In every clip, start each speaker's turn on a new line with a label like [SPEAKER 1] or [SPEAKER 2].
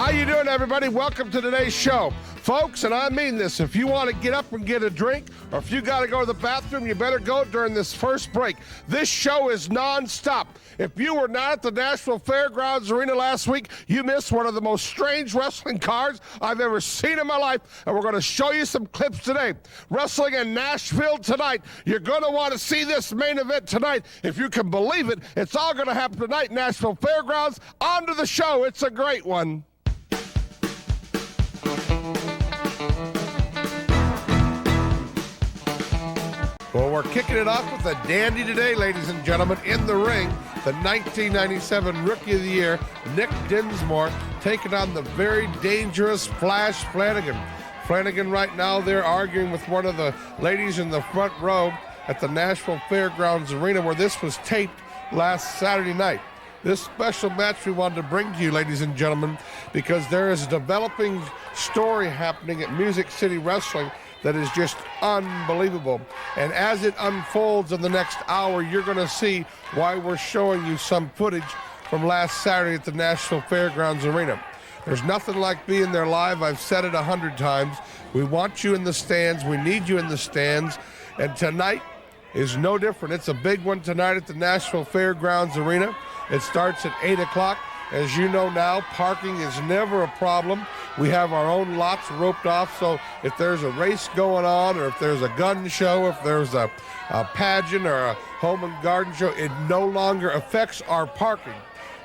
[SPEAKER 1] How you doing, everybody? Welcome to today's show. Folks, and I mean this, if you want to get up and get a drink, or if you got to go to the bathroom, you better go during this first break. This show is non-stop. If you were not at the Nashville Fairgrounds Arena last week, you missed one of the most strange wrestling cards I've ever seen in my life, and we're going to show you some clips today. Wrestling in Nashville tonight. You're going to want to see this main event tonight. If you can believe it, it's all going to happen tonight, Nashville Fairgrounds. On to the show. It's a great one. Well, we're kicking it off with a dandy today, ladies and gentlemen. In the ring, the 1997 Rookie of the Year, Nick Dinsmore, taking on the very dangerous Flash Flanagan. Flanagan right now, they're arguing with one of the ladies in the front row at the Nashville Fairgrounds Arena, where this was taped last Saturday night. This special match we wanted to bring to you, ladies and gentlemen, because there is a developing story happening at Music City Wrestling that is just unbelievable. And as it unfolds in the next hour, you're going to see why we're showing you some footage from last Saturday at the Nashville Fairgrounds Arena. There's nothing like being there live. I've said it 100 times. We want you in the stands. We need you in the stands. And tonight is no different. It's a big one tonight at the Nashville Fairgrounds Arena. It starts at 8 o'clock. As you know now, parking is never a problem. We have our own lots roped off, so if there's a race going on, or if there's a gun show, if there's a pageant or a home and garden show, it no longer affects our parking.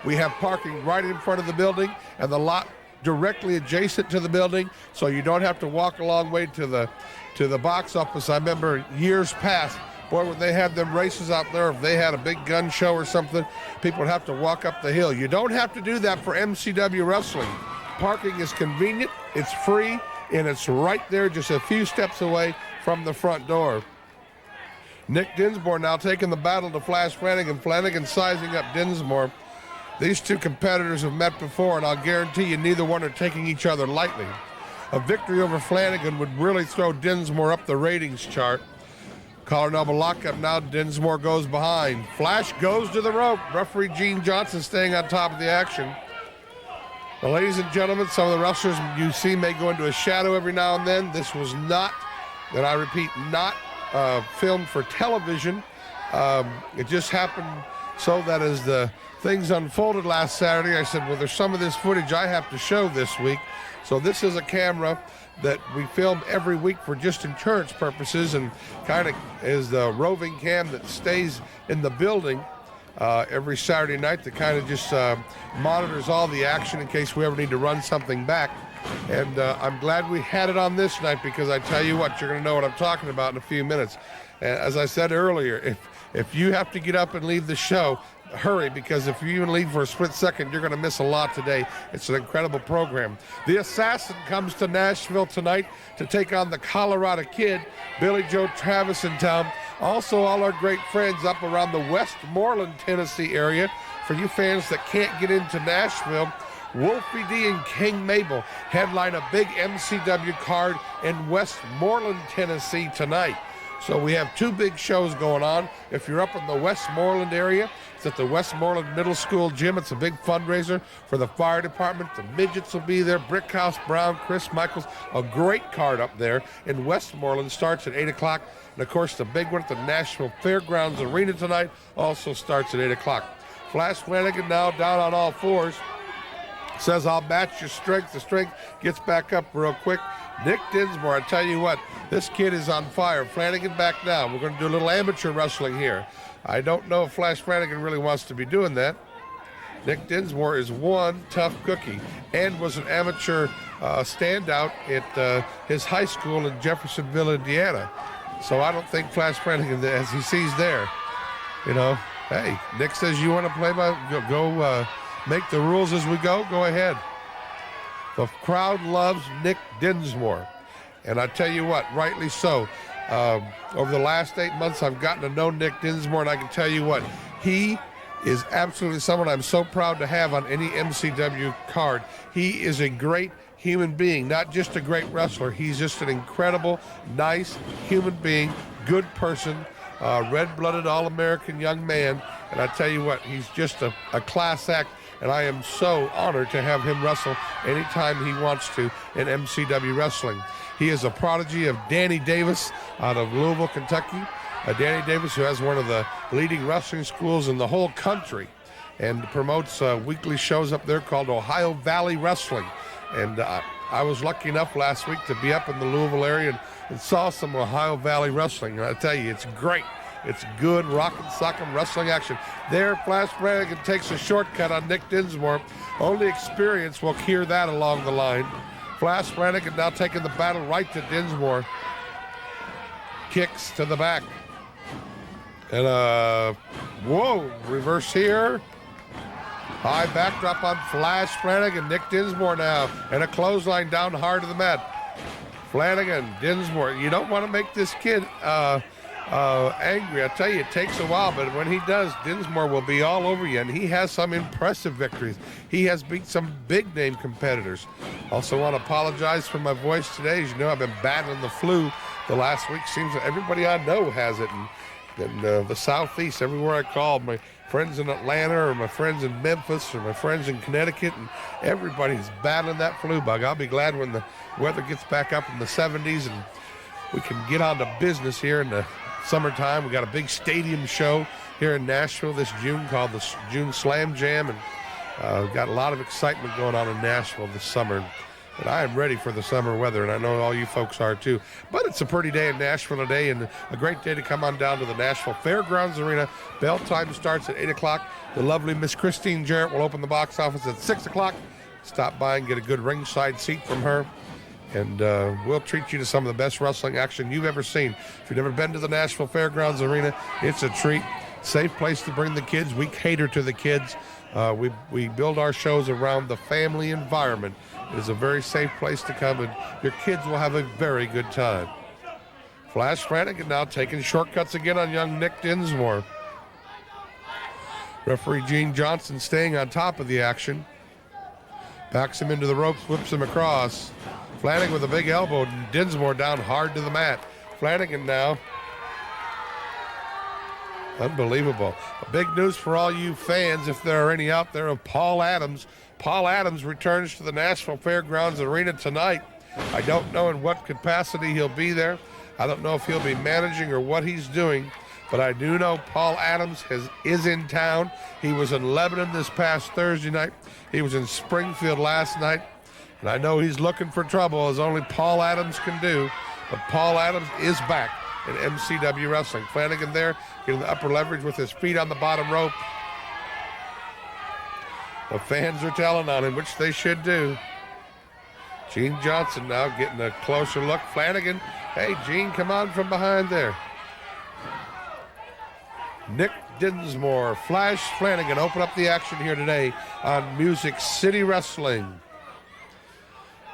[SPEAKER 1] We have parking right in front of the building and the lot directly adjacent to the building, so you don't have to walk a long way to the box office. I remember years past, boy, when they had them races out there, if they had a big gun show or something, people would have to walk up the hill. You don't have to do that for MCW Wrestling. Parking is convenient, it's free, and it's right there just a few steps away from the front door. Nick Dinsmore now taking the battle to Flash Flanagan. Flanagan sizing up Dinsmore. These two competitors have met before, and I'll guarantee you neither one are taking each other lightly. A victory over Flanagan would really throw Dinsmore up the ratings chart. Collar and elbow lockup now. Dinsmore goes behind. Flash goes to the rope. Referee Gene Johnson staying on top of the action. Well, ladies and gentlemen, some of the wrestlers you see may go into a shadow every now and then. This was not, and I repeat, not filmed for television. It just happened so that as the things unfolded last Saturday, I said, well, there's some of this footage I have to show this week. So this is a camera that we film every week for just insurance purposes, and kind of is the roving cam that stays in the building every Saturday night that kind of just monitors all the action in case we ever need to run something back. And I'm glad we had it on this night, because I tell you what, you're going to know what I'm talking about in a few minutes. And as I said earlier, if you have to get up and leave the show, hurry, because if you even leave for a split second, you're going to miss a lot today. It's an incredible program. The Assassin comes to Nashville tonight to take on the Colorado Kid. Billy Joe Travis in town. Also, all our great friends up around the Westmoreland, Tennessee area. For you fans that can't get into Nashville, Wolfie D and King Mabel headline a big MCW card in Westmoreland, Tennessee tonight. So we have two big shows going on. If you're up in the Westmoreland area, it's at the Westmoreland Middle School gym. It's a big fundraiser for the fire department. The Midgets will be there. Brickhouse Brown, Chris Michaels, a great card up there in Westmoreland. Starts at 8 o'clock. And, of course, the big one at the Nashville Fairgrounds Arena tonight also starts at 8 o'clock. Flash Flanagan now down on all fours. Says, I'll match your strength. The strength gets back up real quick. Nick Dinsmore, I tell you what, this kid is on fire. Flanagan back now. We're going to do a little amateur wrestling here. I don't know if Flash Flanagan really wants to be doing that. Nick Dinsmore is one tough cookie and was an amateur standout at his high school in Jeffersonville, Indiana. So I don't think Flash Flanagan, as he sees there, you know, hey, Nick says you want to play by, go make the rules as we go ahead. The crowd loves Nick Dinsmore. And I tell you what, rightly so. Over the last 8 months, I've gotten to know Nick Dinsmore, and I can tell you what, he is absolutely someone I'm so proud to have on any MCW card. He is a great human being, not just a great wrestler. He's just an incredible, nice human being, good person, red-blooded, all-American young man. And I tell you what, he's just a class act. and I am so honored to have him wrestle anytime he wants to in MCW Wrestling. He is a prodigy of Danny Davis out of Louisville, Kentucky. Danny Davis, who has one of the leading wrestling schools in the whole country, and promotes weekly shows up there called Ohio Valley Wrestling. And I was lucky enough last week to be up in the Louisville area and saw some Ohio Valley Wrestling. And I tell you, it's great. It's good rockin' sockin' wrestling action. There, Flash Flanagan takes a shortcut on Nick Dinsmore. Only experience will cure that along the line. Flash Flanagan now taking the battle right to Dinsmore. Kicks to the back. And whoa, reverse here. High backdrop on Flash Flanagan. Nick Dinsmore now. And a clothesline down hard to the mat. Flanagan, Dinsmore. You don't want to make this kid angry. I tell you, it takes a while, but when he does, Dinsmore will be all over you, and he has some impressive victories. He has beat some big-name competitors. Also want to apologize for my voice today. As you know, I've been battling the flu the last week. Seems that everybody I know has it, and the Southeast, everywhere I called, my friends in Atlanta or my friends in Memphis or my friends in Connecticut, and everybody's battling that flu bug. I'll be glad when the weather gets back up in the 70s and we can get on to business here in the summertime. We got a big stadium show here in Nashville this June called the June Slam Jam, and we've got a lot of excitement going on in Nashville this summer. And I am ready for the summer weather, and I know all you folks are too. But it's a pretty day in Nashville today, and a great day to come on down to the Nashville Fairgrounds Arena. Bell time starts at 8 o'clock. The lovely Miss Christine Jarrett will open the box office at 6 o'clock. Stop by and get a good ringside seat from her. And we'll treat you to some of the best wrestling action you've ever seen. If you've never been to the Nashville Fairgrounds Arena, it's a treat. Safe place to bring the kids. We cater to the kids. We build our shows around the family environment. It is a very safe place to come, and your kids will have a very good time. Flash Flanagan now taking shortcuts again on young Nick Dinsmore. Referee Gene Johnson staying on top of the action. Backs him into the ropes, whips him across. Flanagan with a big elbow, and Dinsmore down hard to the mat. Flanagan now. Unbelievable. Big news for all you fans, if there are any out there, of Paul Adams. Paul Adams returns to the Nashville Fairgrounds Arena tonight. I don't know in what capacity he'll be there. I don't know if he'll be managing or what he's doing, but I do know Paul Adams is in town. He was in Lebanon this past Thursday night. He was in Springfield last night, and I know he's looking for trouble, as only Paul Adams can do, but Paul Adams is back in MCW Wrestling. Flanagan there, getting the upper leverage with his feet on the bottom rope. The fans are telling on him, which they should do. Gene Johnson now getting a closer look. Flanagan, hey, Gene, come on from behind there. Nick Dinsmore, Flash Flanagan open up the action here today on Music City Wrestling.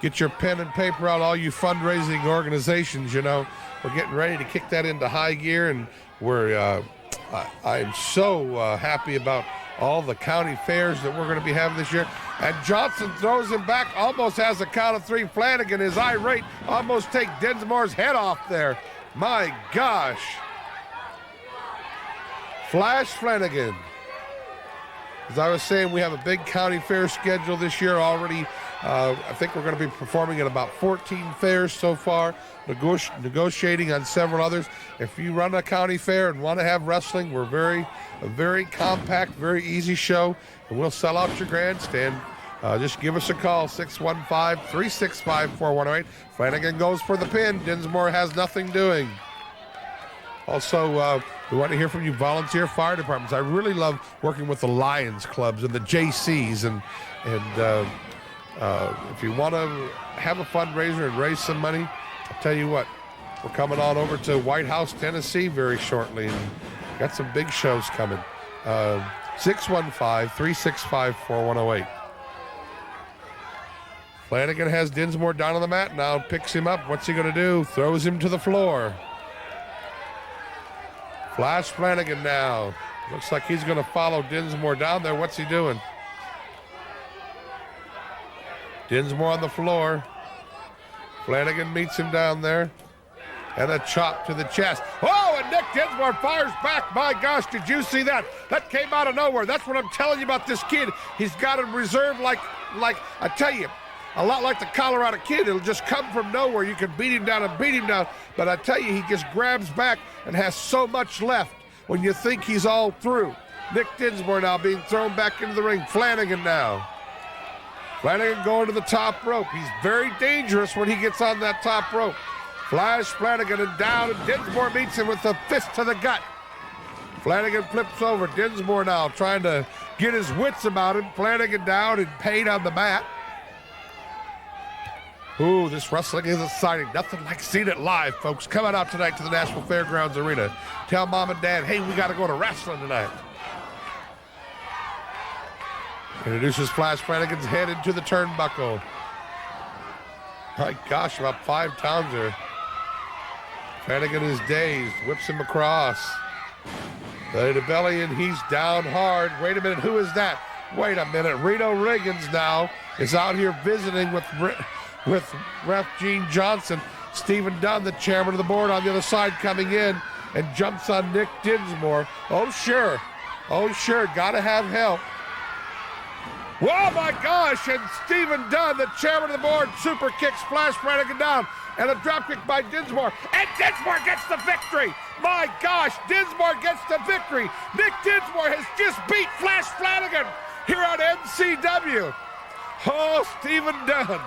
[SPEAKER 1] Get your pen and paper out, all you fundraising organizations, you know. We're getting ready to kick that into high gear, and I'm so happy about all the county fairs that we're going to be having this year. And Johnson throws him back, almost has a count of three. Flanagan is irate, almost take Dinsmore's head off there. My gosh. Flash Flanagan. As I was saying, we have a big county fair schedule this year already. I think we're going to be performing at about 14 fairs so far, negotiating on several others. If you run a county fair and want to have wrestling, we're a very compact, very easy show, and we'll sell out your grandstand. Just give us a call, 615-365-4108. Flanagan goes for the pin. Dinsmore has nothing doing. Also, we want to hear from you volunteer fire departments. I really love working with the Lions clubs and the JCs, and if you want to have a fundraiser and raise some money, I'll tell you what, we're coming on over to White House, Tennessee very shortly, and got some big shows coming. 615-365-4108. Flanagan has Dinsmore down on the mat now, picks him up. What's he going to do? Throws him to the floor. Flash Flanagan now. Looks like he's going to follow Dinsmore down there. What's he doing? Dinsmore on the floor. Flanagan meets him down there. And a chop to the chest. Oh, and Nick Densmore fires back. My gosh, did you see that? That came out of nowhere. That's what I'm telling you about this kid. He's got him reserved like I tell you, a lot like the Colorado kid. It'll just come from nowhere. You can beat him down and beat him down. But I tell you, he just grabs back and has so much left when you think he's all through. Nick Dinsmore now being thrown back into the ring. Flanagan now. Flanagan going to the top rope. He's very dangerous when he gets on that top rope. Flash Flanagan and down, and Dinsmore meets him with a fist to the gut. Flanagan flips over. Dinsmore now trying to get his wits about him. Flanagan down in pain on the mat. Ooh, this wrestling is exciting. Nothing like seeing it live, folks. Coming out tonight to the National Fairgrounds Arena. Tell mom and dad, hey, we got to go to wrestling tonight. Introduces Flash Flanagan's head into the turnbuckle. My gosh, about 5 times there. Flanagan is dazed, whips him across. Belly to belly, and he's down hard. Wait a minute, who is that? Wait a minute, Reno Riggins now is out here visiting with Ref Gene Johnson. Stephen Dunn, the chairman of the board, on the other side coming in and jumps on Nick Dinsmore. Oh, sure, gotta have help. Whoa, my gosh, and Stephen Dunn, the chairman of the board, super kicks Flash Flanagan down, and a dropkick by Dinsmore, and Dinsmore gets the victory! My gosh, Dinsmore gets the victory! Nick Dinsmore has just beat Flash Flanagan here on MCW. Oh, Stephen Dunn.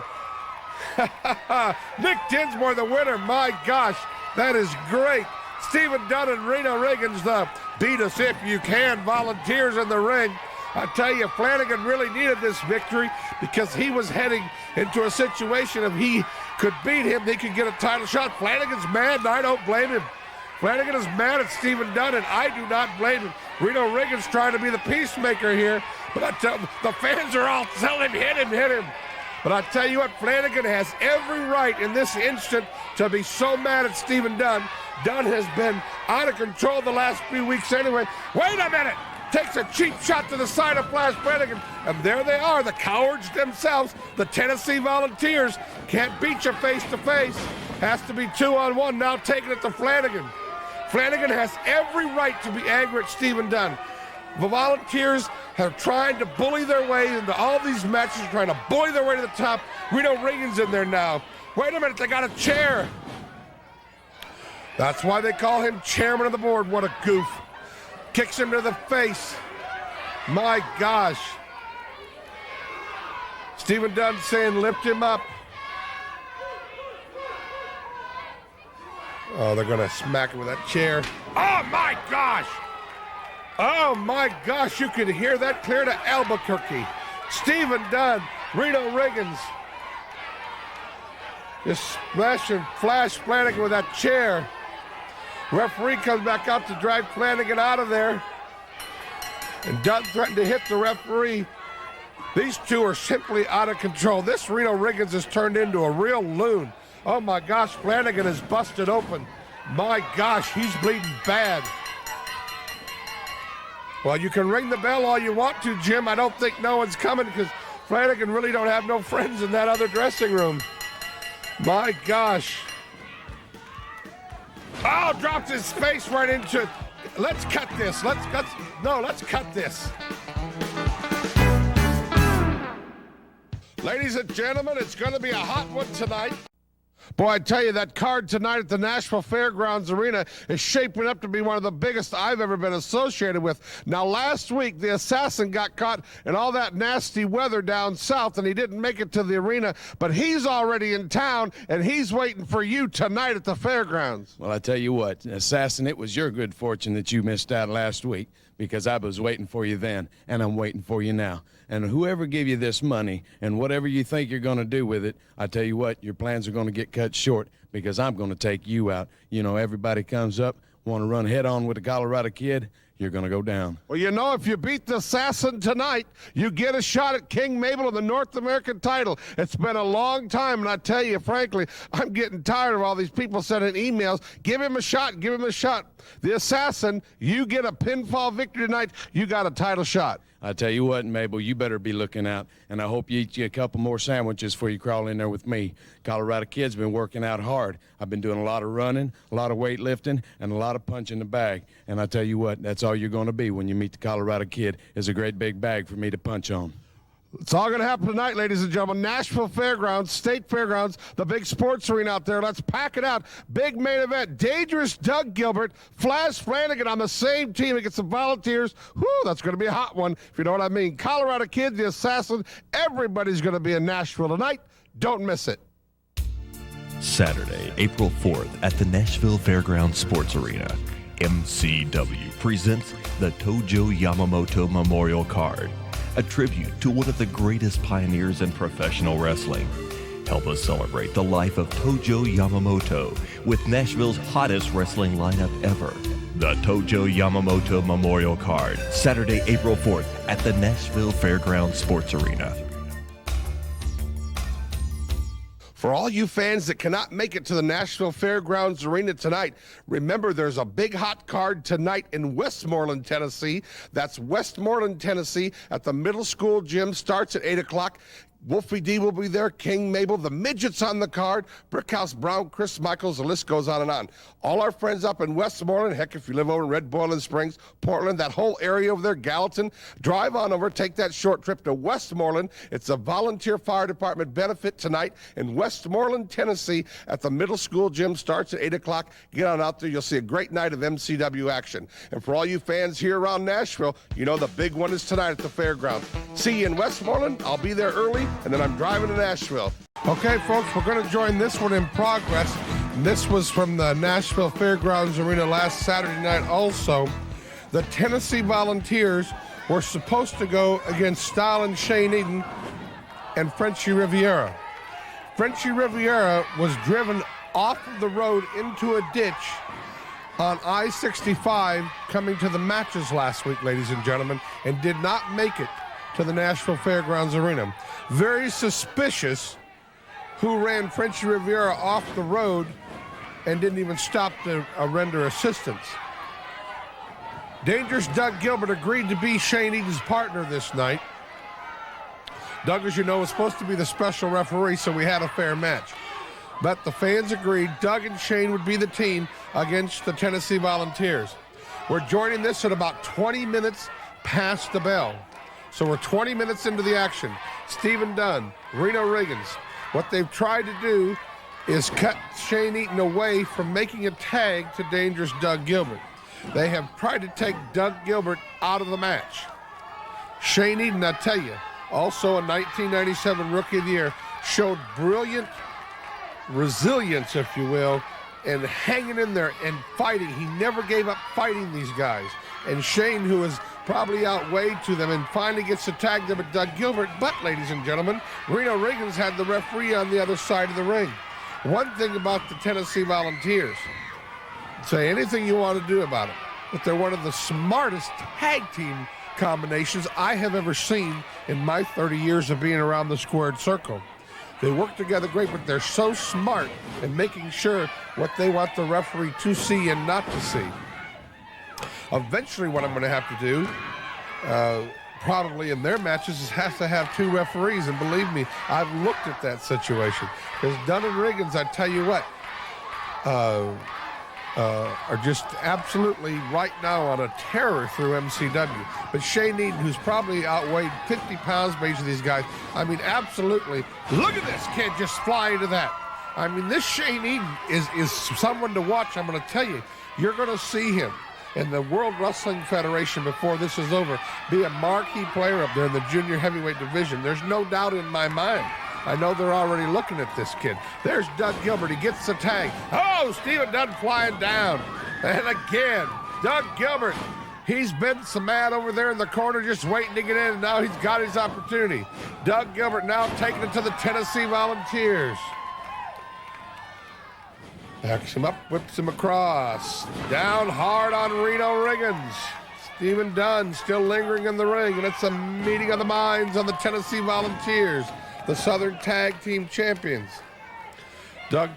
[SPEAKER 1] Nick Dinsmore the winner, my gosh, that is great. Stephen Dunn and Reno Riggins, the beat us if you can volunteers in the ring. I tell you, Flanagan really needed this victory because he was heading into a situation if he could beat him, he could get a title shot. Flanagan's mad, and I don't blame him. Flanagan is mad at Stephen Dunn, and I do not blame him. Reno Riggins trying to be the peacemaker here, but I tell the fans are all telling him, hit him. But I tell you what, Flanagan has every right in this instant to be so mad at Stephen Dunn. Dunn has been out of control the last few weeks anyway. Wait a minute! Takes a cheap shot to the side of Flash Flanagan, and there they are, the cowards themselves, the Tennessee Volunteers. Can't beat you face to face. Has to be 2-on-1, now taking it to Flanagan. Flanagan has every right to be angry at Stephen Dunn. The Volunteers have tried to bully their way into all these matches, trying to bully their way to the top. Reno Riggins in there now. Wait a minute, they got a chair. That's why they call him chairman of the board. What a goof. Kicks him to the face. My gosh. Stephen Dunn saying lift him up. Oh, they're going to smack him with that chair. Oh, my gosh. Oh, my gosh. You could hear that clear to Albuquerque. Stephen Dunn, Reno Riggins. Just smashing Flash Flanagan with that chair. Referee comes back out to drag Flanagan out of there. And Dunn threatened to hit the referee. These two are simply out of control. This Reno Riggins has turned into a real loon. Oh my gosh, Flanagan is busted open. My gosh, he's bleeding bad. Well, you can ring the bell all you want to, Jim. I don't think no one's coming because Flanagan really don't have no friends in that other dressing room. My gosh. Oh, dropped his face right into it. Let's cut this. Let's cut this. Ladies and gentlemen, it's going to be a hot one tonight. Boy, I tell you, that card tonight at the Nashville Fairgrounds Arena is shaping up to be one of the biggest I've ever been associated with. Now, last week, the assassin got caught in all that nasty weather down south, and he didn't make it to the arena, but he's already in town, and he's waiting for you tonight at the fairgrounds.
[SPEAKER 2] Well, I tell you what, assassin, it was your good fortune that you missed out last week, because I was waiting for you then, and I'm waiting for you now. And whoever gave you this money and whatever you think you're going to do with it, I tell you what, your plans are going to get cut short because I'm going to take you out. You know, everybody comes up, want to run head on with a Colorado kid, you're going to go down.
[SPEAKER 1] Well, you know, if you beat the assassin tonight, you get a shot at King Mabel of the North American title. It's been a long time, and I tell you, frankly, I'm getting tired of all these people sending emails. Give him a shot, give him a shot. The assassin, you get a pinfall victory tonight, you got a title shot.
[SPEAKER 2] I tell you what, Mabel, you better be looking out, and I hope you eat you a couple more sandwiches before you crawl in there with me. Colorado Kid's been working out hard. I've been doing a lot of running, a lot of weightlifting, and a lot of punching the bag. And I tell you what, that's all you're going to be when you meet the Colorado Kid, is a great big bag for me to punch on.
[SPEAKER 1] It's all going to happen tonight, ladies and gentlemen. Nashville Fairgrounds, State Fairgrounds, the big sports arena out there. Let's pack it out. Big main event. Dangerous Doug Gilbert, Flanagan on the same team against the Volunteers. Whew, that's going to be a hot one, if you know what I mean. Colorado Kid, the Assassin. Everybody's going to be in Nashville tonight. Don't miss it.
[SPEAKER 3] Saturday, April 4th at the Nashville Fairgrounds Sports Arena. MCW presents the Tojo Yamamoto Memorial Card, a tribute to one of the greatest pioneers in professional wrestling. Help us celebrate the life of Tojo Yamamoto with Nashville's hottest wrestling lineup ever. The Tojo Yamamoto Memorial Card, Saturday, April 4th at the Nashville Fairgrounds Sports Arena.
[SPEAKER 1] For all you fans that cannot make it to the Nashville Fairgrounds Arena tonight, remember there's a big hot card tonight in Westmoreland, Tennessee. That's Westmoreland, Tennessee at the middle school gym. Starts at 8 o'clock. Wolfie D will be there, King, Mabel, the midgets on the card, Brickhouse Brown, Chris Michaels, the list goes on and on. All our friends up in Westmoreland, heck, if you live over in Red Boiling Springs, Portland, that whole area over there, Gallatin, drive on over, take that short trip to Westmoreland. It's a volunteer fire department benefit tonight in Westmoreland, Tennessee at the middle school gym. Starts at 8 o'clock. Get on out there. You'll see a great night of MCW action. And for all you fans here around Nashville, you know the big one is tonight at the fairgrounds. See you in Westmoreland. I'll be there early, and then I'm driving to Nashville. Okay, folks, we're going to join this one in progress. This was from the Nashville Fairgrounds Arena last Saturday night also. The Tennessee Volunteers were supposed to go against Stalin Shane Eden and Frenchie Riviera. Frenchie Riviera was driven off of the road into a ditch on I-65 coming to the matches last week, ladies and gentlemen, and did not make it to the Nashville Fairgrounds Arena. Very suspicious who ran Frenchie Riviera off the road and didn't even stop to render assistance. Dangerous Doug Gilbert agreed to be Shane Eden's partner this night. Doug, as you know, was supposed to be the special referee, so we had a fair match. But the fans agreed Doug and Shane would be the team against the Tennessee Volunteers. We're joining this at about 20 minutes past the bell. So we're 20 minutes into the action. Stephen Dunn, Reno Riggins. What they've tried to do is cut Shane Eden away from making a tag to Dangerous Doug Gilbert. They have tried to take Doug Gilbert out of the match. Shane Eden, I tell you, also a 1997 Rookie of the Year, showed brilliant resilience, if you will, and hanging in there and fighting. He never gave up fighting these guys. And Shane, who is probably outweighed to them, and finally gets to tag them at Doug Gilbert. But, ladies and gentlemen, Reno Riggins had the referee on the other side of the ring. One thing about the Tennessee Volunteers, say anything you want to do about it, but they're one of the smartest tag team combinations I have ever seen in my 30 years of being around the squared circle. They work together great, but they're so smart in making sure what they want the referee to see and not to see. Eventually, what I'm going to have to do, probably in their matches, is have to have two referees. And believe me, I've looked at that situation. Because Dunn and Riggins, I tell you what, are just absolutely right now on a terror through MCW. But Shane Eden, who's probably outweighed 50 pounds by each of these guys, I mean, absolutely. Look at this kid just fly into that. I mean, this Shane Eden is someone to watch. I'm going to tell you, you're going to see him in the World Wrestling Federation before this is over be a marquee player up there in the junior heavyweight division. There's no doubt in my mind. I know they're already looking at this kid. There's Doug Gilbert. He gets the tag. Oh, Stephen Dunn flying down. And again, Doug Gilbert. He's been some mad over there in the corner just waiting to get in, and now he's got his opportunity. Doug Gilbert now taking it to the Tennessee Volunteers. Backs him up, whips him across. Down hard on Reno Riggins. Stephen Dunn still lingering in the ring, and it's a meeting of the minds on the Tennessee Volunteers, the Southern Tag Team Champions. Doug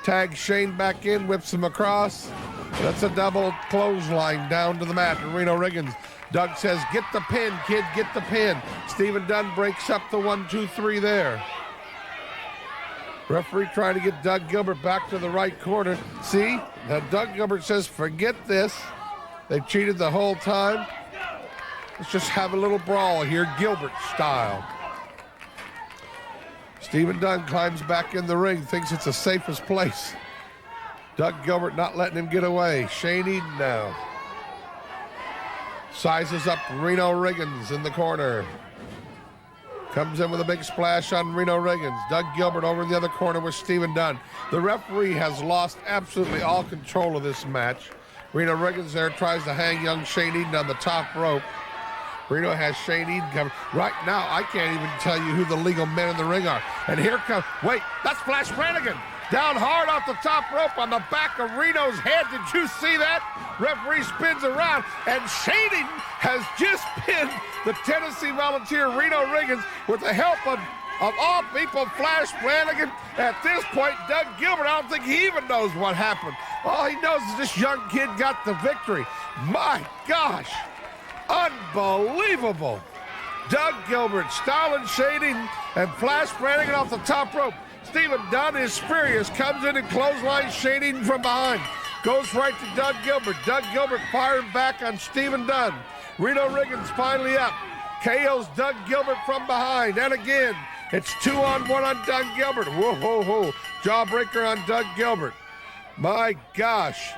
[SPEAKER 1] tags Shane back in, whips him across. That's a double clothesline down to the mat. And Reno Riggins Doug says, get the pin, kid, get the pin. Stephen Dunn breaks up the 1, 2, 3 there. Referee trying to get Doug Gilbert back to the right corner. See, now Doug Gilbert says, forget this. They've cheated the whole time. Let's just have a little brawl here, Gilbert style. Stephen Dunn climbs back in the ring, thinks it's the safest place. Doug Gilbert not letting him get away. Shane Eden now. Sizes up Reno Riggins in the corner. Comes in with a big splash on Reno Riggins. Doug Gilbert over in the other corner with Stephen Dunn. The referee has lost absolutely all control of this match. Reno Riggins there tries to hang young Shane Eden on the top rope. Reno has Shane Eden coming. Right now, I can't even tell you who the legal men in the ring are. And here comes, wait, that's Flash Flanagan. Down hard off the top rope on the back of Reno's head. Did you see that? Referee spins around, and Shane Eden has just pinned the Tennessee Volunteer Reno Riggins with the help of all people, Flash Flanagan. At this point, Doug Gilbert, I don't think he even knows what happened. All he knows is this young kid got the victory. My gosh. Unbelievable. Doug Gilbert, Stalin shading, and Flash Flanagan off the top rope. Stephen Dunn is furious, comes in and clotheslines Shane Eden from behind. Goes right to Doug Gilbert. Doug Gilbert firing back on Stephen Dunn. Reno Riggins finally up. KO's Doug Gilbert from behind. And again, it's 2-on-1 on Doug Gilbert. Whoa, ho, ho. Jawbreaker on Doug Gilbert. My gosh.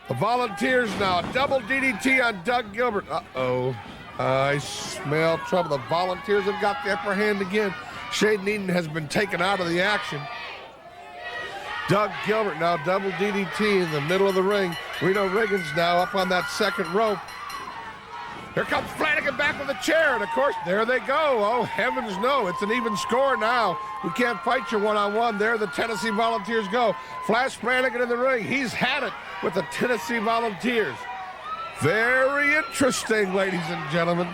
[SPEAKER 1] The Volunteers now, double DDT on Doug Gilbert. Uh-oh, I smell trouble. The Volunteers have got the upper hand again. Shane Eden has been taken out of the action. Doug Gilbert now double DDT in the middle of the ring. Reno Riggins now up on that second rope. Here comes Flanagan back with a chair, and of course, there they go. Oh, heavens no, it's an even score now. We can't fight you one-on-one. There the Tennessee Volunteers go. Flash Flanagan in the ring. He's had it with the Tennessee Volunteers. Very interesting, ladies and gentlemen.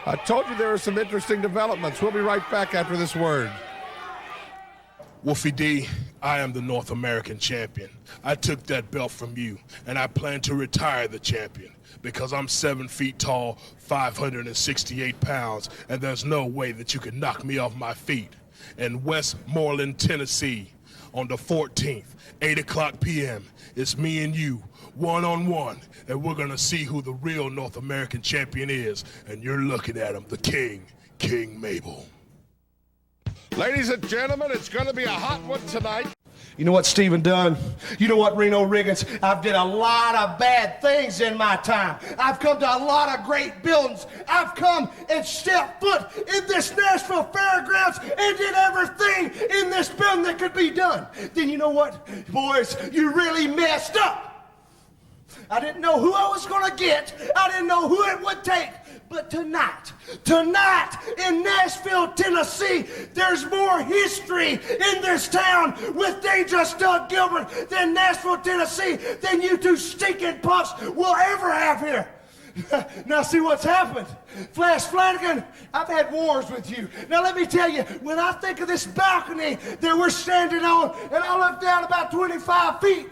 [SPEAKER 1] I told you there were some interesting developments. We'll be right back after this word.
[SPEAKER 4] Wolfie D, I am the North American champion. I took that belt from you, and I plan to retire the champion because I'm 7 feet tall, 568 pounds, and there's no way that you can knock me off my feet. In Westmoreland, Tennessee, on the 14th, 8 o'clock p.m., it's me and you, one-on-one, and we're going to see who the real North American champion is, and you're looking at him, the king, King Mabel.
[SPEAKER 1] Ladies and gentlemen, it's going to be a hot one tonight.
[SPEAKER 5] You know what, Stephen Dunn? You know what, Reno Riggins? I've did a lot of bad things in my time. I've come to a lot of great buildings. I've come and stepped foot in this Nashville Fairgrounds and did everything in this building that could be done. Then you know what, boys? You really messed up. I didn't know who I was going to get. I didn't know who it would take. But tonight in Nashville, Tennessee, there's more history in this town with Dangerous Doug Gilbert than Nashville, Tennessee, than you two stinking punks will ever have here. Now see what's happened. Flash Flanagan, I've had wars with you. Now let me tell you, when I think of this balcony that we're standing on, and I look down about 25 feet,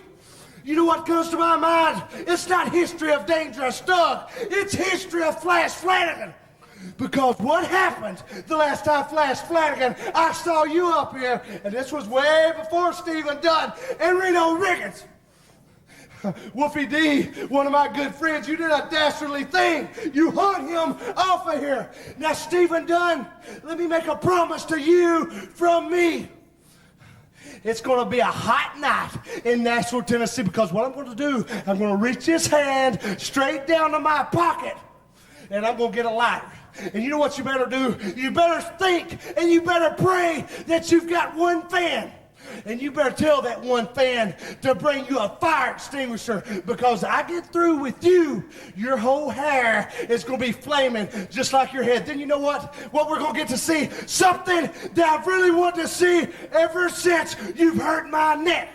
[SPEAKER 5] you know what comes to my mind? It's not history of Dangerous Doug. It's history of Flash Flanagan. Because what happened the last time Flash Flanagan, I saw you up here, and this was way before Stephen Dunn and Reno Riggins. Wolfie D, one of my good friends, you did a dastardly thing. You hung him off of here. Now, Stephen Dunn, let me make a promise to you from me. It's going to be a hot night in Nashville, Tennessee, because what I'm going to do, I'm going to reach this hand straight down to my pocket, and I'm going to get a lighter. And you know what you better do? You better think, and you better pray that you've got one fan. And you better tell that one fan to bring you a fire extinguisher, because I get through with you, your whole hair is going to be flaming just like your head. Then you know what? What we're going to get to see? Something that I've really wanted to see ever since you've hurt my neck.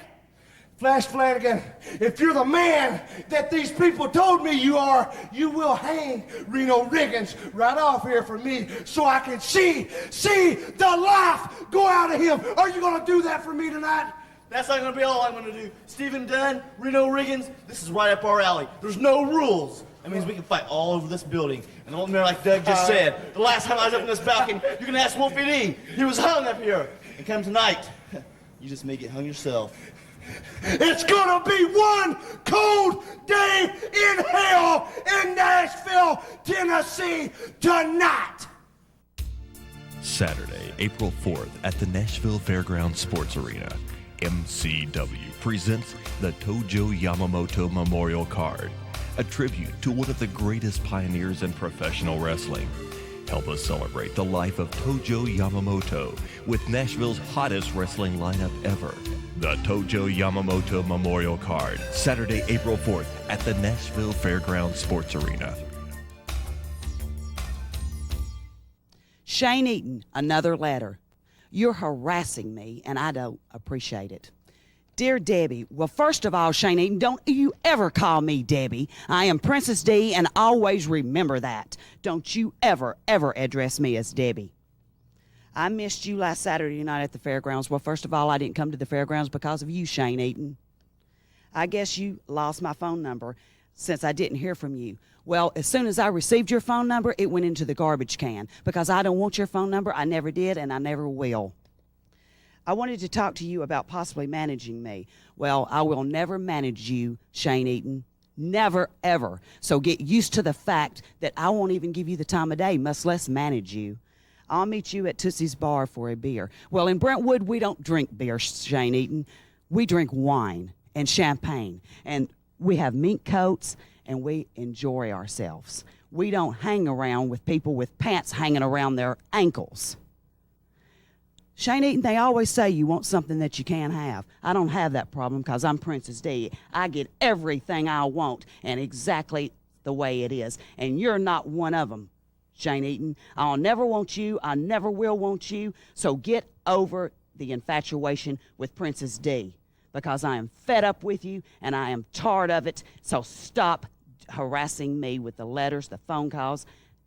[SPEAKER 5] Flash Flanagan, if you're the man that these people told me you are, you will hang Reno Riggins right off here for me so I can see the life go out of him. Are you going to do that for me tonight?
[SPEAKER 6] That's not going to be all I'm going to do. Stephen Dunn, Reno Riggins, this is right up our alley. There's no rules. That means we can fight all over this building. And don't remember, like Doug just said, the last time I was up in this balcony, you can ask Wolfie D. He was hung up here. And come tonight, you just may get hung yourself.
[SPEAKER 5] It's gonna be one cold day in hell in Nashville, Tennessee tonight.
[SPEAKER 3] Saturday, April 4th at the Nashville Fairgrounds Sports Arena, MCW presents the Tojo Yamamoto Memorial Card, a tribute to one of the greatest pioneers in professional wrestling. Help us celebrate the life of Tojo Yamamoto with Nashville's hottest wrestling lineup ever. The Tojo Yamamoto Memorial Card, Saturday, April 4th at the Nashville Fairgrounds Sports Arena.
[SPEAKER 7] Shane Eaton, another letter. You're harassing me, and I don't appreciate it. Dear Debbie, well, first of all, Shane Eaton, don't you ever call me Debbie. I am Princess D, and always remember that. Don't you ever address me as Debbie. I missed you last Saturday night at the fairgrounds. Well, first of all, I didn't come to the fairgrounds because of you, Shane Eaton. I guess you lost my phone number since I didn't hear from you. Well, as soon as I received your phone number, it went into the garbage can because I don't want your phone number. I never did, and I never will. I wanted to talk to you about possibly managing me. Well, I will never manage you, Shane Eaton. Never, ever. So get used to the fact that I won't even give you the time of day, much less manage you. I'll meet you at Tootsie's Bar for a beer. Well, in Brentwood, we don't drink beer, Shane Eaton. We drink wine and champagne, and we have mink coats, and we enjoy ourselves. We don't hang around with people with pants hanging around their ankles. Shane Eaton, they always say you want something that you can't have. I don't have that problem because I'm Princess D. I get everything I want and exactly the way it is, and you're not one of them. Shane Eaton, I'll never want you. I never will want you. So get over the infatuation with Princess D because I am fed up with you and I am tired of it. So stop harassing me with the letters, the phone calls,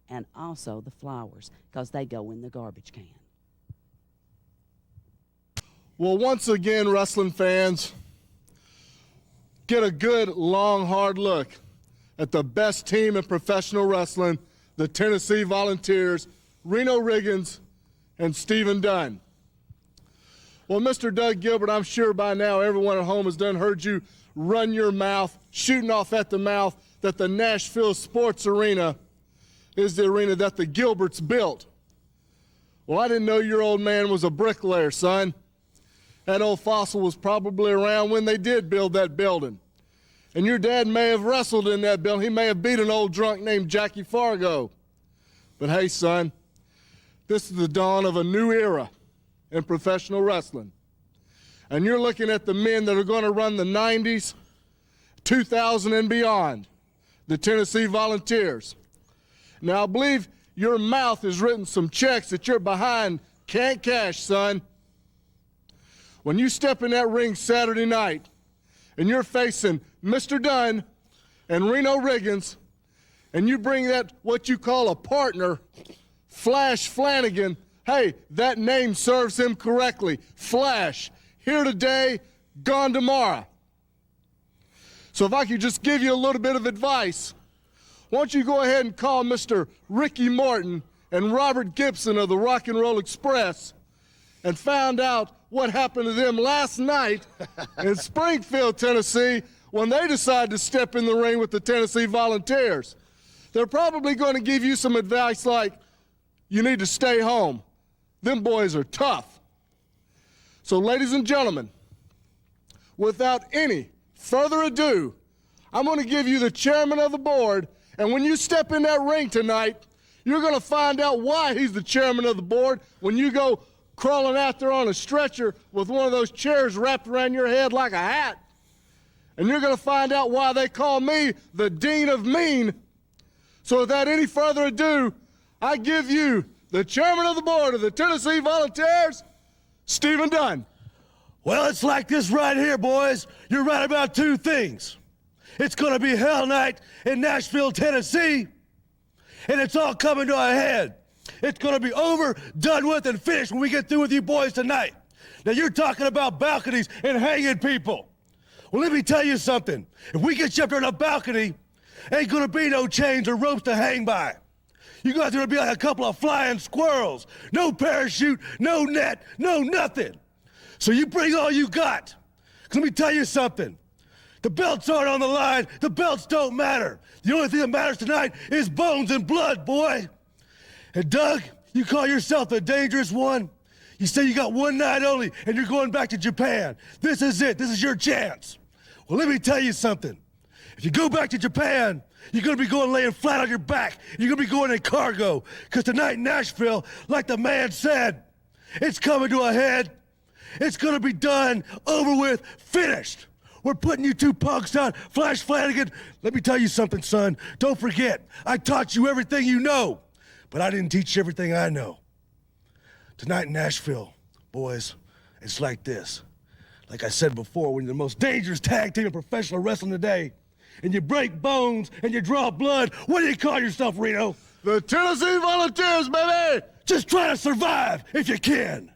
[SPEAKER 7] and also the flowers because they go in the garbage can.
[SPEAKER 8] Well, once again, wrestling fans, get a good, long, hard look at the best team in professional wrestling, the Tennessee Volunteers, Reno Riggins, and Stephen Dunn. Well, Mr. Doug Gilbert, I'm sure by now everyone at home has heard you run your mouth, shooting off at the mouth, that the Nashville Sports Arena is the arena that the Gilberts built. Well, I didn't know your old man was a bricklayer, son. That old fossil was probably around when they did build that building. And your dad may have wrestled in that building. He may have beat an old drunk named Jackie Fargo. But hey, son, this is the dawn of a new era in professional wrestling. And you're looking at the men that are going to run the 90s, 2000 and beyond, the Tennessee Volunteers. Now, I believe your mouth has written some checks that you're behind can't cash, son. When you step in that ring Saturday night and you're facing Mr. Dunn and Reno Riggins, and you bring that, what you call a partner, Flash Flanagan, hey, that name serves him correctly. Flash, here today, gone tomorrow. So if I could just give you a little bit of advice, why don't you go ahead and call Mr. Ricky Morton and Robert Gibson of the Rock and Roll Express and find out what happened to them last night in Springfield, Tennessee, when they decided to step in the ring with the Tennessee Volunteers. They're probably going to give you some advice like, you need to stay home. Them boys are tough. So, ladies and gentlemen, without any further ado, I'm going to give you the chairman of the board, and when you step in that ring tonight, you're going to find out why he's the chairman of the board when you go crawling out there on a stretcher with one of those chairs wrapped around your head like a hat. And you're going to find out why they call me the Dean of Mean. So without any further ado, I give you the chairman of the board of the Tennessee Volunteers, Stephen Dunn.
[SPEAKER 9] Well, it's like this right here, boys. You're right about two things. It's going to be Hell Night in Nashville, Tennessee, and it's all coming to a head. It's going to be over, done with, and finished when we get through with you boys tonight. Now, you're talking about balconies and hanging people. Well, let me tell you something. If we get you up there on a balcony, Ain't gonna be no chains or ropes to hang by. You guys are gonna be like a couple of flying squirrels. No parachute, no net, no nothing. So you bring all you got. 'Cause let me tell you something. The belts aren't on the line. The belts don't matter. The only thing that matters tonight is bones and blood, boy. And Doug, you call yourself the dangerous one? You say you got one night only and you're going back to Japan. This is it. This is your chance. Well, let me tell you something. If you go back to Japan, you're going to be going laying flat on your back. You're going to be going in cargo. Because tonight in Nashville, like the man said, it's coming to a head. It's going to be done, over with, finished. We're putting you two punks down. Flash Flanagan, let me tell you something, son. Don't forget, I taught you everything you know. But I didn't teach you everything I know. Tonight in Nashville, boys, it's like this. Like I said before, when you're the most dangerous tag team in professional wrestling today, and you break bones and you draw blood, what do you call yourself, Reno?
[SPEAKER 8] The Tennessee Volunteers, baby!
[SPEAKER 9] Just try to survive if you can.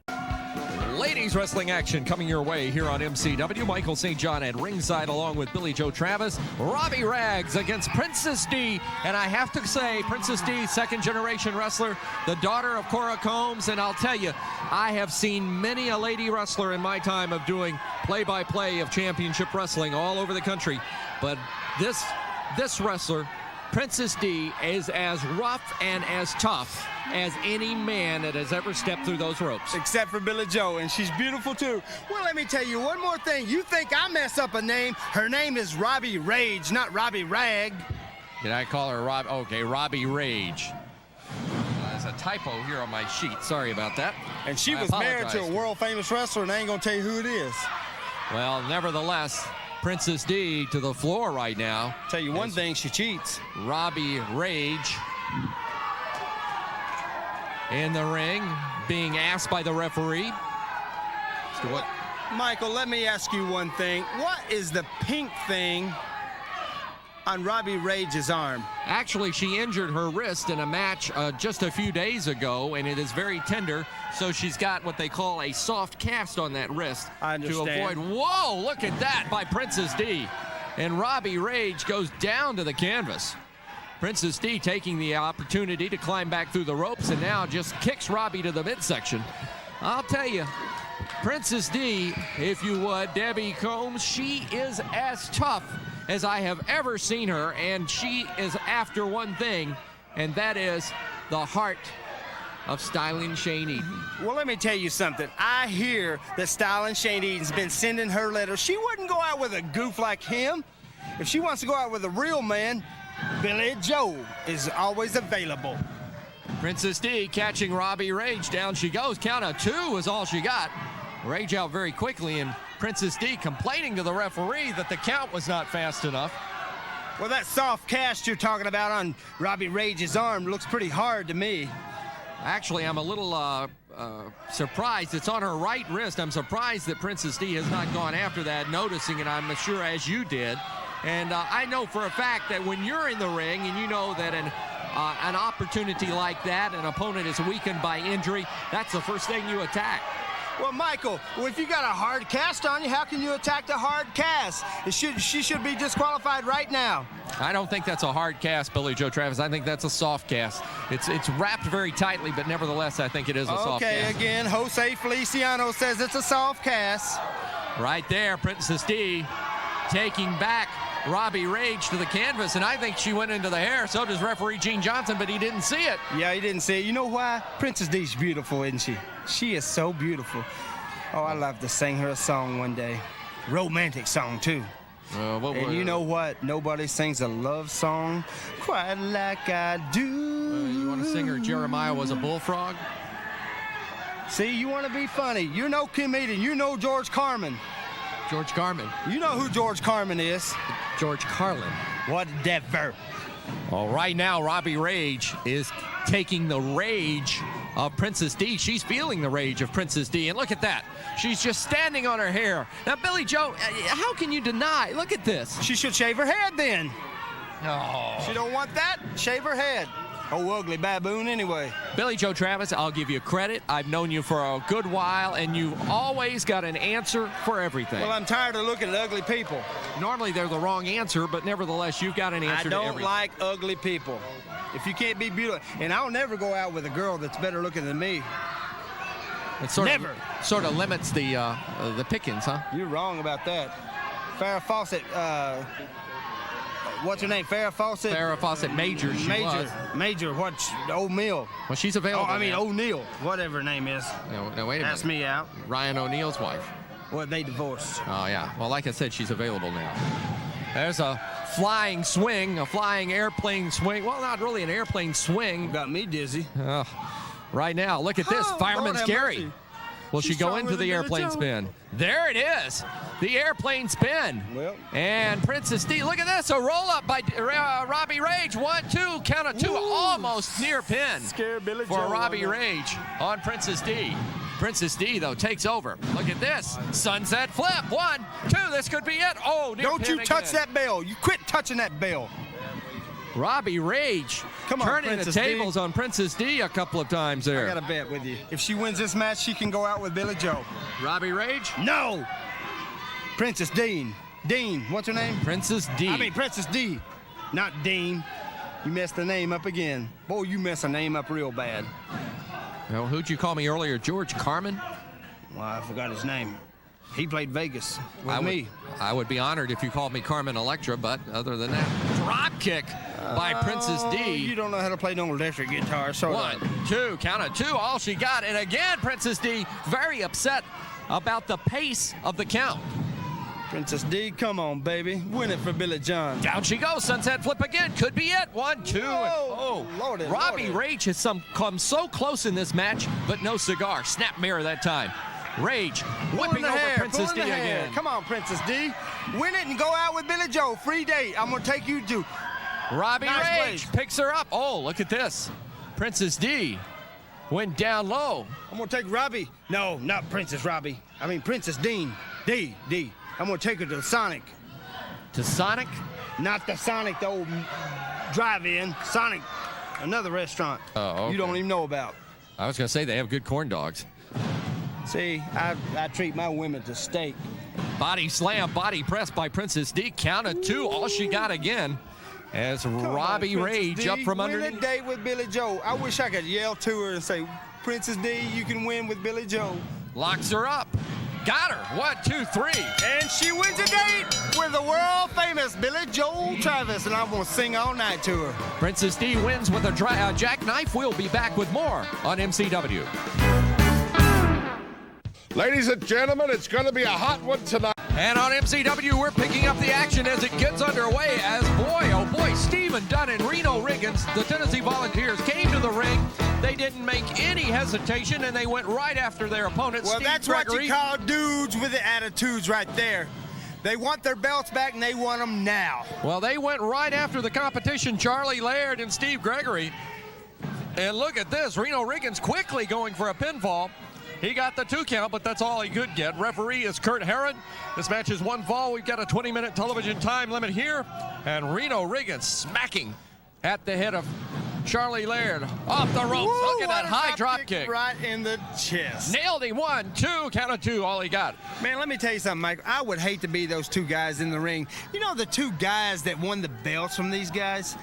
[SPEAKER 10] Ladies wrestling action coming your way here on MCW. Michael St. John at ringside along with Billy Joe Travis. Robbie Rags against Princess D. And I have to say, Princess D, second generation wrestler, the daughter of Cora Combs. And I'll tell you, I have seen many a lady wrestler in my time of doing play-by-play of championship wrestling all over the country. But this wrestler, Princess D, is as rough and as tough as any man that has ever stepped through those ropes.
[SPEAKER 11] Except for Billy Joe, and she's beautiful too. Well, let me tell you one more thing. You think I mess up a name? Her name is Robbie Rage, not Robbie Rag.
[SPEAKER 10] Did I call her Robbie? Okay, Robbie Rage. There's a typo here on my sheet. Sorry about that.
[SPEAKER 11] And she was married to a world-famous wrestler, and I ain't gonna tell you who it is.
[SPEAKER 10] Well, nevertheless, Princess D to the floor right now.
[SPEAKER 11] Tell you one thing, she cheats.
[SPEAKER 10] Robbie Rage in the ring, being asked by the referee. So what?
[SPEAKER 11] Michael, let me ask you one thing. What is the pink thing on Robbie Rage's arm?
[SPEAKER 10] Actually, she injured her wrist in a match just a few days ago, and it is very tender, so she's got what they call a soft cast on that wrist.
[SPEAKER 11] I understand.
[SPEAKER 10] To avoid, whoa, look at that by Princess D. And Robbie Rage goes down to the canvas. Princess D taking the opportunity to climb back through the ropes and now just kicks Robbie to the midsection. I'll tell you, Princess D, if you would, Debbie Combs, she is as tough as I have ever seen her, and she is after one thing, and that is the heart of Styling Shane Eden.
[SPEAKER 11] Well, let me tell you something. I hear that Styling Shane Eden's been sending her letters. She wouldn't go out with a goof like him. If she wants to go out with a real man, Billy Joe is always available.
[SPEAKER 10] Princess D catching Robbie Rage. Down she goes. Count of two is all she got. Rage out very quickly, and Princess D complaining to the referee that the count was not fast enough.
[SPEAKER 11] Well, that soft cast you're talking about on Robbie Rage's arm looks pretty hard to me.
[SPEAKER 10] Actually, I'm a little surprised. It's on her right wrist. I'm surprised that Princess D has not gone after that, noticing it, I'm sure, as you did. And I know for a fact that when you're in the ring and you know that an opportunity like that, an opponent is weakened by injury, that's the first thing you attack.
[SPEAKER 11] Well, Michael, if you got a hard cast on you, how can you attack the hard cast? She should be disqualified right now.
[SPEAKER 10] I don't think that's a hard cast, Billy Joe Travis. I think that's a soft cast. It's wrapped very tightly, but nevertheless, I think it is a soft cast.
[SPEAKER 11] Okay, again, Jose Feliciano says it's a soft cast.
[SPEAKER 10] Right there, Princess D taking back Robbie Rage to the canvas, and I think she went into the hair. So does referee Gene Johnson, but he didn't see it.
[SPEAKER 11] Yeah, he didn't see it. You know why? Princess D's beautiful, isn't she? She is so beautiful. Oh, I'd love to sing her a song one day. Romantic song, too. And you know what? Nobody sings a love song quite like I do.
[SPEAKER 10] You want to sing her Jeremiah Was a Bullfrog?
[SPEAKER 11] See, you want to be funny. You know Kim Eden. You know George Carmen.
[SPEAKER 10] George Carmen.
[SPEAKER 11] You know who George Carmen is.
[SPEAKER 10] George Carlin.
[SPEAKER 11] Whatever.
[SPEAKER 10] All right, now Robbie Rage is taking the rage of Princess D. She's feeling the rage of Princess D. And look at that. She's just standing on her hair. Now, Billy Joe, how can you deny? Look at this.
[SPEAKER 11] She should shave her head then.
[SPEAKER 10] Oh.
[SPEAKER 11] She don't want that? Shave her head. Oh, ugly baboon anyway.
[SPEAKER 10] Billy Joe Travis, I'll give you credit. I've known you for a good while, and you've always got an answer for everything.
[SPEAKER 11] Well, I'm tired of looking at ugly people.
[SPEAKER 10] Normally they're the wrong answer, but nevertheless, you've got an answer to everything.
[SPEAKER 11] I don't like ugly people. If you can't be beautiful, and I'll never go out with a girl that's better looking than me.
[SPEAKER 10] It sort of limits the pickings, huh?
[SPEAKER 11] You're wrong about that. Farrah Fawcett, what's her name? Farrah Fawcett?
[SPEAKER 10] Farrah Fawcett Major,
[SPEAKER 11] Major, what's O'Neal?
[SPEAKER 10] Well, she's available.
[SPEAKER 11] Oh, I mean
[SPEAKER 10] now.
[SPEAKER 11] O'Neal, whatever her name is.
[SPEAKER 10] No, wait a minute.
[SPEAKER 11] Ask me out.
[SPEAKER 10] Ryan O'Neal's wife.
[SPEAKER 11] Well, they divorced.
[SPEAKER 10] Oh, yeah. Well, like I said, she's available now. There's a flying swing, a flying airplane swing. Well, not really an airplane swing.
[SPEAKER 11] Got me dizzy.
[SPEAKER 10] Right now, look at this. Fireman's Gary. Will she go into the airplane spin? There it is. The airplane spin.
[SPEAKER 11] Well.
[SPEAKER 10] And Princess D. Look at this. A roll-up by Robbie Rage. 1, 2. Count of 2. Woo. Almost near pin for Robbie Rage on Princess D. Princess D, though, takes over. Look at this. Sunset flip. 1, 2. This could be it. Oh, near
[SPEAKER 11] Don't
[SPEAKER 10] pin
[SPEAKER 11] you touch
[SPEAKER 10] again.
[SPEAKER 11] that bell. You quit touching that bell.
[SPEAKER 10] Robbie Rage turning the tables on Princess D a couple of times there.
[SPEAKER 11] I got a bet with you. If she wins this match, she can go out with Billy Joe.
[SPEAKER 10] Robbie Rage?
[SPEAKER 11] No! Princess Dean. Dean, what's her name?
[SPEAKER 10] Princess D.
[SPEAKER 11] I mean Princess D, not Dean. You messed the name up again. Boy, you mess a name up real bad.
[SPEAKER 10] Well, who'd you call me earlier? George Carmen?
[SPEAKER 11] Well, I forgot his name. He played Vegas with me.
[SPEAKER 10] I would be honored if you called me Carmen Electra, but other than that, drop kick by Princess D.
[SPEAKER 11] You don't know how to play no electric guitar. So
[SPEAKER 10] 1, 2, count of 2, all she got. And again, Princess D very upset about the pace of the count.
[SPEAKER 11] Princess D, come on, baby. Win it for Billy John.
[SPEAKER 10] Down she goes. Sunset flip again. Could be it. 1, 2.
[SPEAKER 11] Whoa. Lordy,
[SPEAKER 10] Robbie Rage has come so close in this match, but no cigar. Snap mirror that time. Rage whipping over Princess D again.
[SPEAKER 11] Come on, Princess D. Win it and go out with Billy Joe. Free date. I'm going to take you to
[SPEAKER 10] Robbie
[SPEAKER 11] nice
[SPEAKER 10] Rage picks her up. Oh, look at this. Princess D went down low.
[SPEAKER 11] I'm going to take Robbie. No, not Princess Robbie. I mean Princess Dean. D. I'm going to take her to the Sonic.
[SPEAKER 10] To Sonic?
[SPEAKER 11] Not the Sonic, the old drive-in. Sonic, another restaurant you don't even know about.
[SPEAKER 10] I was going to say they have good corn dogs.
[SPEAKER 11] See, I treat my women to steak.
[SPEAKER 10] Body slam, body press by Princess D. Count of 2. All she got again as Robbie Rage up from underneath.
[SPEAKER 11] Win a date with Billy Joe. I wish I could yell to her and say, Princess D, you can win with Billy Joe.
[SPEAKER 10] Locks her up. Got her. 1, 2, 3.
[SPEAKER 11] And she wins a date with the world-famous Billy Joe Travis, and I'm going to sing all night to her.
[SPEAKER 10] Princess D wins with a jackknife. We'll be back with more on MCW.
[SPEAKER 1] Ladies and gentlemen, it's going to be a hot one tonight.
[SPEAKER 10] And on MCW, we're picking up the action as it gets underway as, boy, oh boy, Stephen Dunn and Reno Riggins, the Tennessee Volunteers, came to the ring. They didn't make any hesitation, and they went right after their opponent,
[SPEAKER 11] well,
[SPEAKER 10] Steve
[SPEAKER 11] that's
[SPEAKER 10] Gregory.
[SPEAKER 11] What you call dudes with the attitudes right there. They want their belts back, and they want them now.
[SPEAKER 10] Well, they went right after the competition, Charlie Laird and Steve Gregory. And look at this, Reno Riggins quickly going for a pinfall. He got the 2 count, but that's all he could get. Referee is Kurt Herron. This match is 1 fall. We've got a 20-minute television time limit here. And Reno Riggins smacking at the head of Charlie Laird off the ropes.
[SPEAKER 11] Woo,
[SPEAKER 10] look at that high drop kick.
[SPEAKER 11] Right in the chest.
[SPEAKER 10] Nailed him. 1, 2, count of 2, all he got.
[SPEAKER 11] Man, let me tell you something, Mike. I would hate to be those 2 guys in the ring. You know the 2 guys that won the belts from these guys?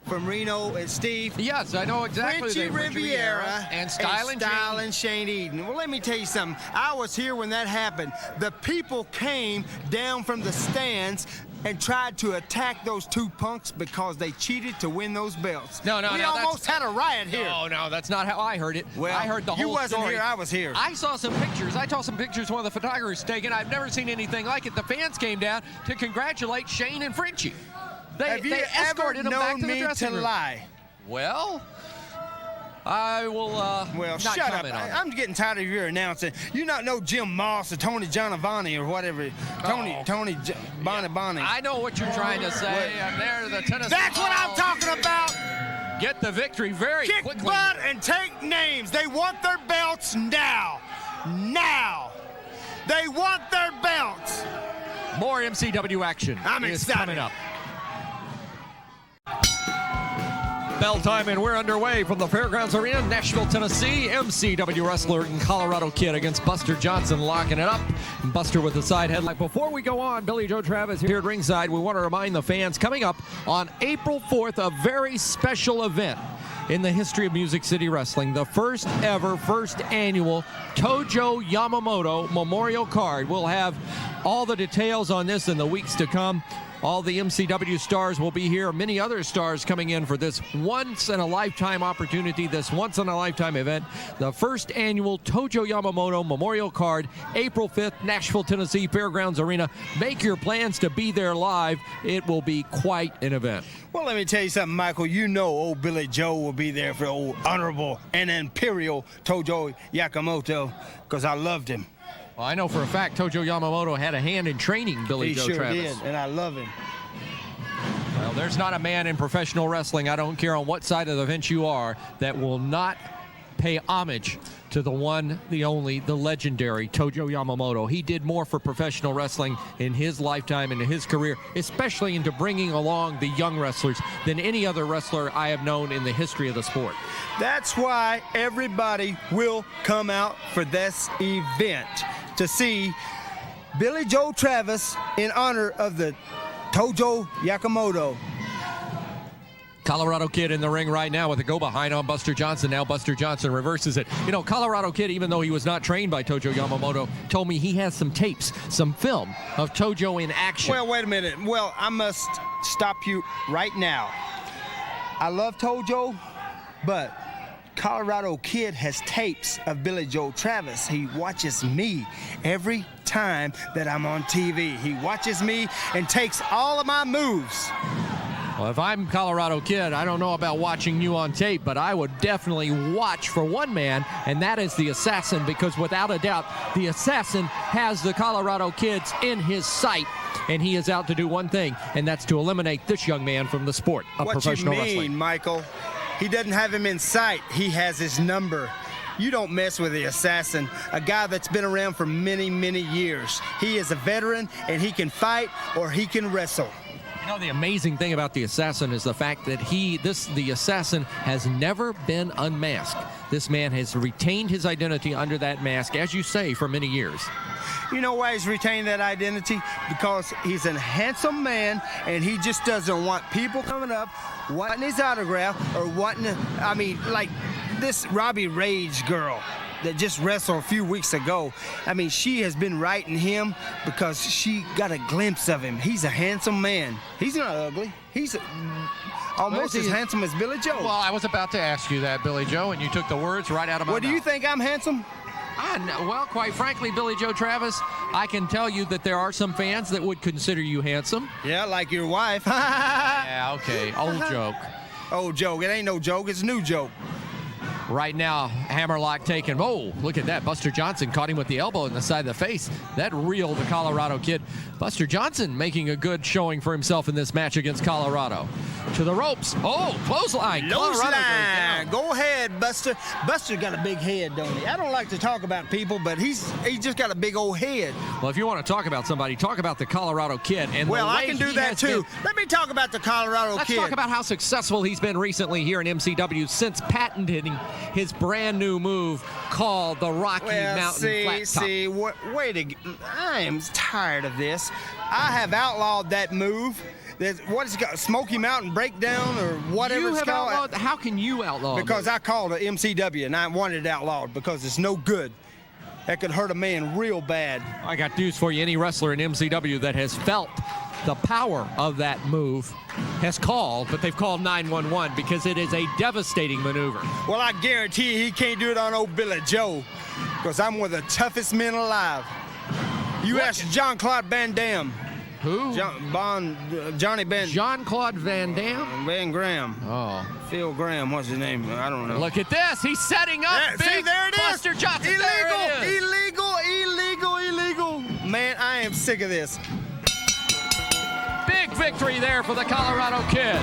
[SPEAKER 11] From Reno and Steve.
[SPEAKER 10] Yes, I know exactly.
[SPEAKER 11] Richie Riviera
[SPEAKER 10] and Style
[SPEAKER 11] and Shane Eden. Well, let me tell you something. I was here when that happened. The people came down from the stands and tried to attack those 2 punks because they cheated to win those belts.
[SPEAKER 10] No,
[SPEAKER 11] we almost had a riot here.
[SPEAKER 10] No, that's not how I heard it.
[SPEAKER 11] Well,
[SPEAKER 10] I heard the whole
[SPEAKER 11] you wasn't
[SPEAKER 10] story.
[SPEAKER 11] here, I was here.
[SPEAKER 10] I saw some pictures. I saw some pictures one of the photographers taken. I've never seen anything like it. The fans came down to congratulate Shane and Frenchie.
[SPEAKER 11] Have you
[SPEAKER 10] escorted
[SPEAKER 11] ever
[SPEAKER 10] them back
[SPEAKER 11] known
[SPEAKER 10] to the
[SPEAKER 11] me
[SPEAKER 10] dressing
[SPEAKER 11] to
[SPEAKER 10] room.
[SPEAKER 11] lie?
[SPEAKER 10] Well, I will
[SPEAKER 11] well,
[SPEAKER 10] not
[SPEAKER 11] shut up.
[SPEAKER 10] comment on it.
[SPEAKER 11] I'm getting tired of your announcing. You not know Jim Moss or Tony Giovanni or whatever. Bonnie.
[SPEAKER 10] I know what you're trying to say. And they're the Tennessee.
[SPEAKER 11] That's what I'm talking about.
[SPEAKER 10] Get the victory very
[SPEAKER 11] Kick
[SPEAKER 10] quickly.
[SPEAKER 11] butt and take names. They want their belts now. Now. They want their belts.
[SPEAKER 10] More MCW action
[SPEAKER 11] I'm
[SPEAKER 10] is
[SPEAKER 11] excited.
[SPEAKER 10] coming up. bell time, and we're underway from the Fairgrounds Arena, Nashville, Tennessee. MCW wrestler and Colorado Kid against Buster Johnson, locking it up. Buster with the side headlock. Before we go on, Billy Joe Travis here at ringside. We want to remind the fans, coming up on April 4th, a very special event in the history of Music City Wrestling. The first annual Tojo Yamamoto Memorial Card. We'll have all the details on this in the weeks to come. All the MCW stars will be here. Many other stars coming in for this once-in-a-lifetime opportunity, this once-in-a-lifetime event. The first annual Tojo Yamamoto Memorial Card, April 5th, Nashville, Tennessee, Fairgrounds Arena. Make your plans to be there live. It will be quite an event.
[SPEAKER 11] Well, let me tell you something, Michael. You know old Billy Joe will be there for old Honorable and Imperial Tojo Yamamoto, because I loved him.
[SPEAKER 10] Well, I know for a fact Tojo Yamamoto had a hand in training Billy Joe Travis.
[SPEAKER 11] He sure did, and I love him.
[SPEAKER 10] Well, there's not a man in professional wrestling, I don't care on what side of the fence you are, that will not pay homage to the one, the only, the legendary Tojo Yamamoto. He did more for professional wrestling in his lifetime and in his career, especially into bringing along the young wrestlers, than any other wrestler I have known in the history of the sport.
[SPEAKER 11] That's why everybody will come out for this event, to see Billy Joe Travis in honor of the Tojo Yamamoto.
[SPEAKER 10] Colorado Kid in the ring right now with a go-behind on Buster Johnson. Now Buster Johnson reverses it. You know, Colorado Kid, even though he was not trained by Tojo Yamamoto, told me he has some tapes, some film of Tojo in action.
[SPEAKER 11] Well, wait a minute. Well, I must stop you right now. I love Tojo, but Colorado Kid has tapes of Billy Joe Travis. He watches me every time that I'm on TV. He watches me and takes all of my moves.
[SPEAKER 10] Well, if I'm Colorado Kid, I don't know about watching you on tape, but I would definitely watch for one man, and that is the Assassin, because without a doubt, the Assassin has the Colorado Kids in his sight, and he is out to do one thing, and that's to eliminate this young man from the sport of professional wrestling.
[SPEAKER 11] What you mean, Michael? He doesn't have him in sight. He has his number. You don't mess with the Assassin, a guy that's been around for many, many years. He is a veteran, and he can fight or he can wrestle.
[SPEAKER 10] You know, the amazing thing about the Assassin is the fact that the Assassin has never been unmasked. This man has retained his identity under that mask, as you say, for many years.
[SPEAKER 11] You know why he's retained that identity? Because he's a handsome man, and he just doesn't want people coming up wanting his autograph or wanting to, I mean, like this Robbie Rage girl that just wrestled a few weeks ago. I mean, she has been writing him because she got a glimpse of him. He's a handsome man. He's not ugly. He's almost as handsome as Billy Joe.
[SPEAKER 10] Well, I was about to ask you that, Billy Joe, and you took the words right out of my mouth.
[SPEAKER 11] Well, do you think I'm handsome?
[SPEAKER 10] Well, quite frankly, Billy Joe Travis, I can tell you that there are some fans that would consider you handsome.
[SPEAKER 11] Yeah, like your wife.
[SPEAKER 10] Yeah, okay, old joke.
[SPEAKER 11] Old joke. It ain't no joke. It's a new joke.
[SPEAKER 10] Right now, hammerlock taken. Oh, look at that. Buster Johnson caught him with the elbow in the side of the face. That reeled the Colorado Kid. Buster Johnson making a good showing for himself in this match against Colorado. To the ropes. Oh, clothesline.
[SPEAKER 11] Clothesline. Go ahead, Buster. Buster got a big head, don't he? I don't like to talk about people, but he's just got a big old head.
[SPEAKER 10] Well, if you want to talk about somebody, talk about the Colorado Kid. And
[SPEAKER 11] well, I can do that too. Let me talk about the Colorado Kid.
[SPEAKER 10] Let's talk about how successful he's been recently here in MCW since patenting his brand new move called the Rocky Mountain Flat Top.
[SPEAKER 11] I am tired of this. I have outlawed that move. What is it called? Smoky Mountain Breakdown or whatever it's called.
[SPEAKER 10] Outlawed? How can you outlaw it?
[SPEAKER 11] Because I called it MCW and I wanted it outlawed because it's no good. That could hurt a man real bad.
[SPEAKER 10] I got news for you. Any wrestler in MCW that has felt the power of that move has called, but they've called 911 because it is a devastating maneuver.
[SPEAKER 11] Well, I guarantee you he can't do it on old Billy Joe because I'm one of the toughest men alive. You ask Jean-Claude Van Damme.
[SPEAKER 10] Who?
[SPEAKER 11] Johnny Ben.
[SPEAKER 10] Jean-Claude Van Damme?
[SPEAKER 11] Van Graham.
[SPEAKER 10] Oh.
[SPEAKER 11] Phil Graham, what's his name? I don't know.
[SPEAKER 10] Look at this. He's setting up big
[SPEAKER 11] see, there it is.
[SPEAKER 10] Buster Johnson.
[SPEAKER 11] Illegal. Man, I am sick of this.
[SPEAKER 10] Big victory there for the Colorado Kid.